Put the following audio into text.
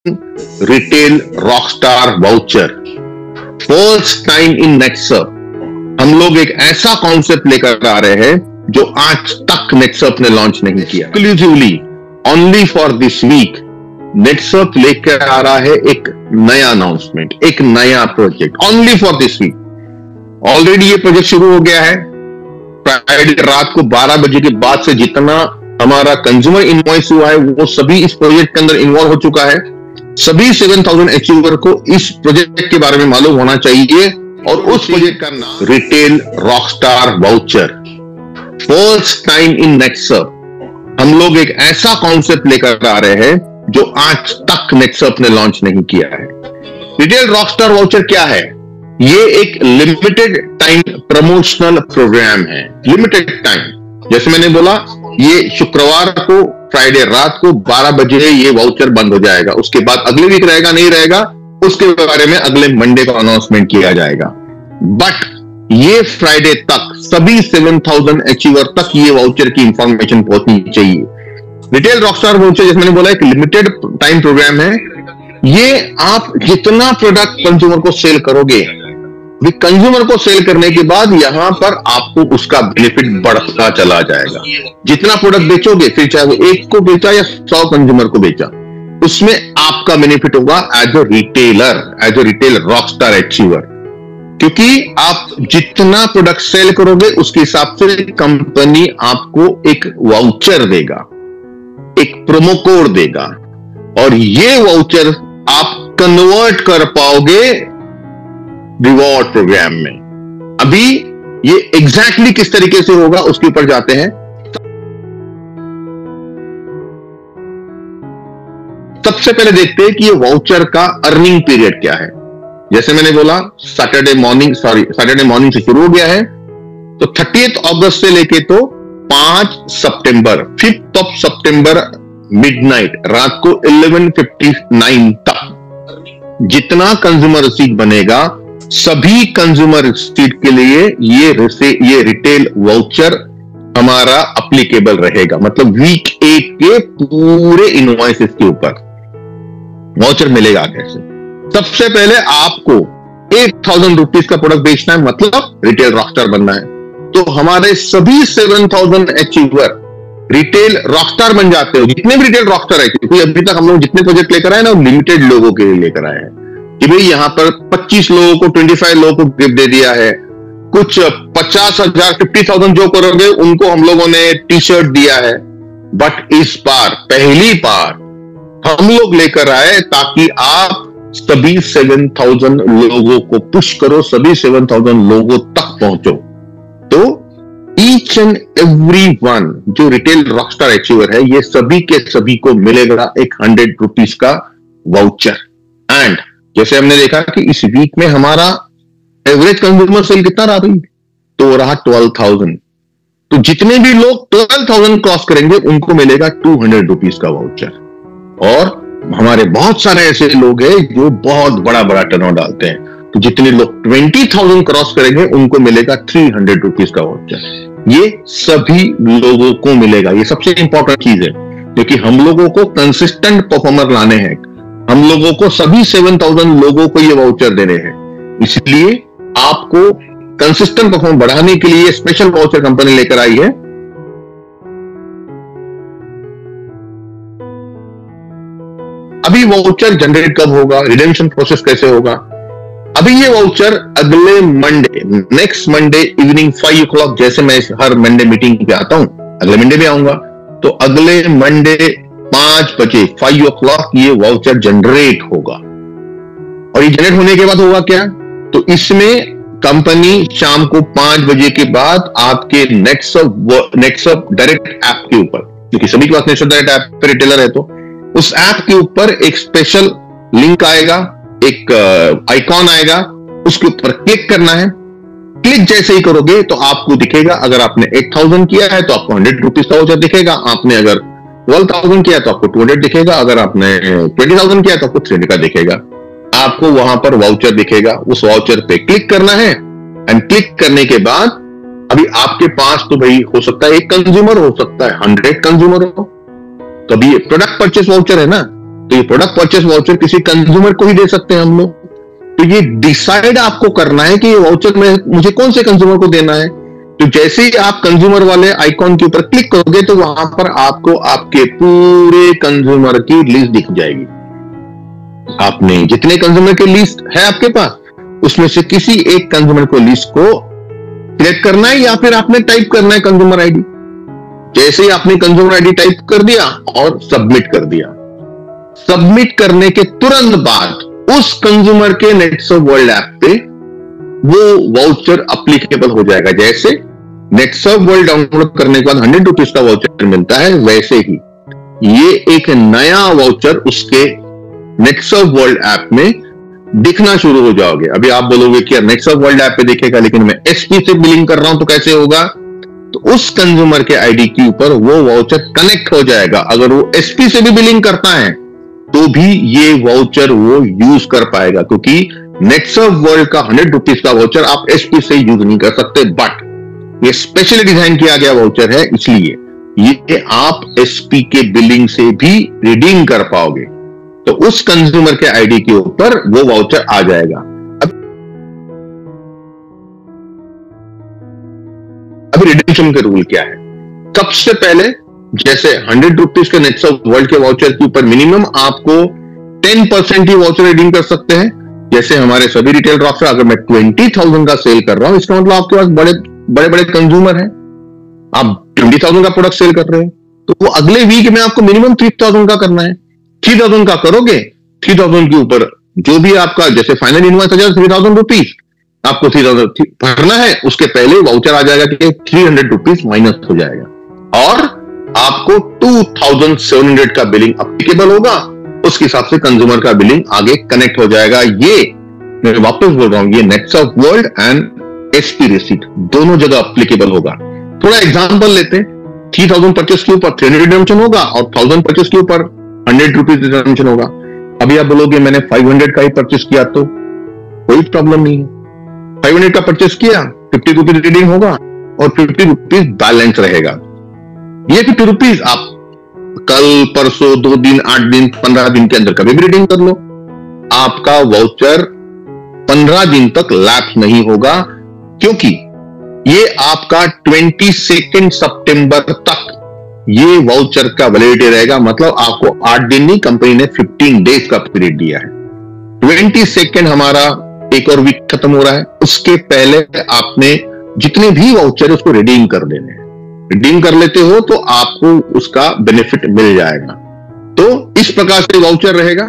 Retail rockstar voucher. First time in Netsurf हम लोग एक ऐसा कॉन्सेप्ट लेकर आ रहे हैं जो आज तक नेटसर्फ ने लॉन्च नहीं किया। Exclusively only for this week Netsurf लेकर आ रहा है एक नया अनाउंसमेंट, एक नया project only for this week. Already ये प्रोजेक्ट शुरू हो गया है। फ्राइडे रात को 12 बजे के बाद से जितना हमारा कंज्यूमर इनवॉइस हुआ है वो सभी इस प्रोजेक्ट के अंदर इन्वॉल्व हो चुका है। सभी 7000 अचीवर को इस प्रोजेक्ट के बारे में मालूम होना चाहिए और उस प्रोजेक्ट का नाम retail rockstar voucher. First time in Netsurf हम लोग एक ऐसा कॉन्सेप्ट लेकर आ रहे हैं जो आज तक नेटसर्फ ने लॉन्च नहीं किया है। रिटेल रॉकस्टार वाउचर क्या है? ये एक लिमिटेड टाइम प्रमोशनल प्रोग्राम है। लिमिटेड टाइम, जैसे मैंने बोला, ये शुक्रवार को फ्राइडे रात को 12 बजे ये वाउचर बंद हो जाएगा। उसके बाद अगले वीक रहेगा नहीं रहेगा उसके बारे में अगले मंडे को अनाउंसमेंट किया जाएगा। बट ये फ्राइडे तक सभी 7000 अचीवर तक ये वाउचर की इंफॉर्मेशन पहुंचनी चाहिए। रिटेल रॉकस्टार वाउचर, जैसे मैंने बोला, एक लिमिटेड टाइम प्रोग्राम है। ये आप जितना प्रोडक्ट कंज्यूमर को सेल करोगे, कंज्यूमर को सेल करने के बाद यहां पर आपको उसका बेनिफिट बढ़ता चला जाएगा। जितना प्रोडक्ट बेचोगे, फिर चाहे वो एक को बेचा या 100 कंज्यूमर को बेचा, उसमें आपका बेनिफिट होगा as a retailer, as a retail rockstar achiever. क्योंकि आप जितना प्रोडक्ट सेल करोगे उसके हिसाब से कंपनी आपको एक वाउचर देगा, एक प्रोमो कोड देगा, और ये वाउचर आप कन्वर्ट कर पाओगे रिवॉर्ड प्रोग्राम में। अभी ये एग्जैक्टली किस तरीके से होगा उसके ऊपर जाते हैं। सबसे पहले देखते हैं कि ये वाउचर का अर्निंग पीरियड क्या है। जैसे मैंने बोला, सैटरडे मॉर्निंग से शुरू हो गया है, तो 30 अगस्त से लेके तो 5 सितंबर 5 सितंबर मिडनाइट, रात को 11:59 तक जितना कंज्यूमर रसीद बनेगा, सभी कंज्यूमर रसीद के लिए ये रिटेल वाउचर हमारा अप्लीकेबल रहेगा। मतलब वीक 1 के पूरे इनवॉइसेस के ऊपर वाउचर मिलेगा। कैसे? सबसे पहले आपको 8000 रुपीज का प्रोडक्ट बेचना है, मतलब रिटेल रॉकस्टार बनना है, तो हमारे सभी 7000 अचीवर रिटेल रॉकस्टार बन जाते हो। जितने भी रिटेल रॉकस्टार है, क्योंकि अभी तक हम लोग जितने प्रोजेक्ट लेकर आए ना, लिमिटेड लोगों के लिए लेकर आए हैं कि भाई यहां पर 25 लोगों को, 25 लोगों को गिफ्ट दे दिया है, कुछ 50,000 50,000 जो करोगे उनको हम लोगों ने टी शर्ट दिया है। बट इस बार पहली बार हम लोग लेकर आए ताकि आप सभी 7000 लोगों को पुश करो, सभी 7000 लोगों तक पहुंचो। तो ईच एंड एवरी वन जो रिटेल रॉकस्टार अचीवर है, ये सभी के सभी को मिलेगा एक 100 रुपीज का वाउचर। एंड जैसे हमने देखा कि इस वीक में हमारा एवरेज कंज्यूमर सेल कितना रहा भाई, तो रहा 12,000। तो जितने भी लोग 12,000 क्रॉस करेंगे उनको मिलेगा 200 रुपीज का वाउचर। और हमारे बहुत सारे ऐसे लोग हैं जो बहुत बड़ा बड़ा टर्नओवर डालते हैं, तो जितने लोग 20,000 क्रॉस करेंगे उनको मिलेगा 300 रुपीज का वाउचर। ये सभी लोगों को मिलेगा। ये सबसे इंपॉर्टेंट चीज है, क्योंकि हम लोगों को कंसिस्टेंट परफॉर्मर लाने हैं। हम लोगों को सभी 7000 लोगों को ये वाउचर देने हैं। इसलिए आपको कंसिस्टेंट परफॉर्म बढ़ाने के लिए स्पेशल वाउचर कंपनी लेकर आई है। अभी वाउचर जनरेट कब होगा, रिडेम्पशन प्रोसेस कैसे होगा? अभी ये वाउचर अगले Monday, next Monday evening 5 o'clock, जैसे मैं हर मंडे मीटिंग पे आता हूं, अगले मंडे भी आऊंगा, तो अगले मंडे 5 बजे 5 o'clock ये वाउचर जनरेट होगा। और ये जनरेट होने के बाद होगा क्या, तो इसमें कंपनी शाम को 5 बजे के बाद आपके नेटसर्फ डायरेक्ट ऐप के ऊपर, क्योंकि सभी के पास नेटसर्फ डायरेक्ट ऐप पे रिटेलर है, तो उस ऐप के ऊपर एक स्पेशल लिंक आएगा, एक आइकॉन आएगा, उसके ऊपर क्लिक करना है। क्लिक जैसे ही करोगे तो आपको दिखेगा, अगर आपने 8000 किया है तो आपको 100 रुपीज का वाउचर दिखेगा, आपने अगर 12,000 किया तो आपको 200 दिखेगा, अगर आपने 20,000 किया तो आपको 300 का दिखेगा। आपको वहां पर वाउचर दिखेगा, उस वाउचर पे क्लिक करना है। एंड क्लिक करने के बाद अभी आपके पास तो भाई हो सकता है 1 कंज्यूमर, हो सकता है 100 कंज्यूमर हो। तो अभी प्रोडक्ट परचेस वाउचर है ना, तो ये प्रोडक्ट परचेस वाउचर किसी कंज्यूमर को ही दे सकते हैं हम लोग। तो ये डिसाइड आपको करना है कि ये वाउचर में मुझे कौन से कंज्यूमर को देना है। तो जैसे ही आप कंज्यूमर वाले आइकॉन के ऊपर क्लिक करोगे तो वहां पर आपको आपके पूरे कंज्यूमर की लिस्ट दिख जाएगी। आपने जितने कंज्यूमर की लिस्ट है आपके पास, उसमें से किसी एक कंज्यूमर को लिस्ट को सिलेक्ट करना है या फिर आपने टाइप करना है कंज्यूमर आईडी। जैसे ही आपने कंज्यूमर आईडी टाइप कर दिया और सबमिट कर दिया, सबमिट करने के तुरंत बाद उस कंज्यूमर के नेटसर्फ वर्ल्ड ऐप पे वो वाउचर अप्लीकेबल हो जाएगा। जैसे नेटसर्फ वर्ल्ड डाउनलोड करने के बाद 100 रुपीज का वाउचर मिलता है, वैसे ही ये एक नया वाउचर उसके नेटसर्फ वर्ल्ड ऐप में दिखना शुरू हो जाओगे। अभी आप बोलोगे कि यार नेटसर्फ वर्ल्ड ऐप पे दिखेगा, लेकिन मैं एसपी से बिलिंग कर रहा हूं तो कैसे होगा? तो उस कंज्यूमर के आईडी के ऊपर वो वाउचर कनेक्ट हो जाएगा। अगर वो एसपी से भी बिलिंग करता है तो भी ये वाउचर वो यूज कर पाएगा, क्योंकि नेटसर्फ वर्ल्ड का 100 रुपीज का वाउचर आप एसपी से यूज नहीं कर सकते। बट ये स्पेशली डिजाइन किया गया वाउचर है, इसलिए ये आप एसपी के बिलिंग से भी रिडीम कर पाओगे। तो उस कंज्यूमर के आईडी के ऊपर वो वाउचर आ जाएगा। अभी रिडीम्शन का रूल क्या है? सबसे पहले जैसे 100 रुपीज के नेटसर्फ वर्ल्ड के वाउचर के ऊपर मिनिमम आपको 10% ही वाउचर रिडीम कर सकते हैं। जैसे हमारे सभी रिटेल ड्रॉप्स, अगर मैं 20,000 का सेल कर रहा हूं, इसका मतलब आपके पास बड़े बड़े कंज्यूमर हैं, आप 20,000 का प्रोडक्ट सेल कर रहे हैं, तो वो अगले वीक में आपको मिनिमम 3,000 का करना है। 3,000 का करोगे, 3,000 के ऊपर जो भी आपका जैसे फाइनल इनवॉइस आ जाएगा 3,000 रुपीज, आपको 3,000 भरना है, उसके पहले वाउचर आ जाएगा कि 300 रुपीज माइनस हो जाएगा और आपको 2,700 का बिलिंग अप्लीकेबल होगा। उसके हिसाब से कंज्यूमर का बिलिंग आगे कनेक्ट हो जाएगा। ये मैं वापस बोल रहा हूं, ये Netsurf world and SP receipt दोनों जगह अप्लीकेबल होगा। थोड़ा एग्जांपल लेते हैं। 3,000 परचेस के ऊपर 300 रिडेम्पशन होगा और 1,000 परचेस के ऊपर 100 रुपीज रिडेम्पशन होगा। अभी आप बोलोगे मैंने 500 का ही परचेस किया, तो कोई प्रॉब्लम नहीं है। 500 का परचेस किया, 50 रुपीज रिडीम होगा और 50 रुपीज बैलेंस रहेगा। ये 50 रुपीज आप कल, परसों, 2 दिन, 8 दिन, 15 दिन के अंदर कभी भी रिडीम कर लो। आपका वाउचर 15 दिन तक लैप्स नहीं होगा, क्योंकि ये आपका 22 सितंबर तक ये वाउचर का वैलिडिटी रहेगा। मतलब आपको 8 दिन नहीं, कंपनी ने 15 डेज का पीरियड दिया है। 22 हमारा एक और वीक खत्म हो रहा है, उसके पहले आपने जितने भी वाउचर है उसको रिडीम कर देने हैं। रिडीम कर लेते हो तो आपको उसका बेनिफिट मिल जाएगा। तो इस प्रकार से वाउचर रहेगा।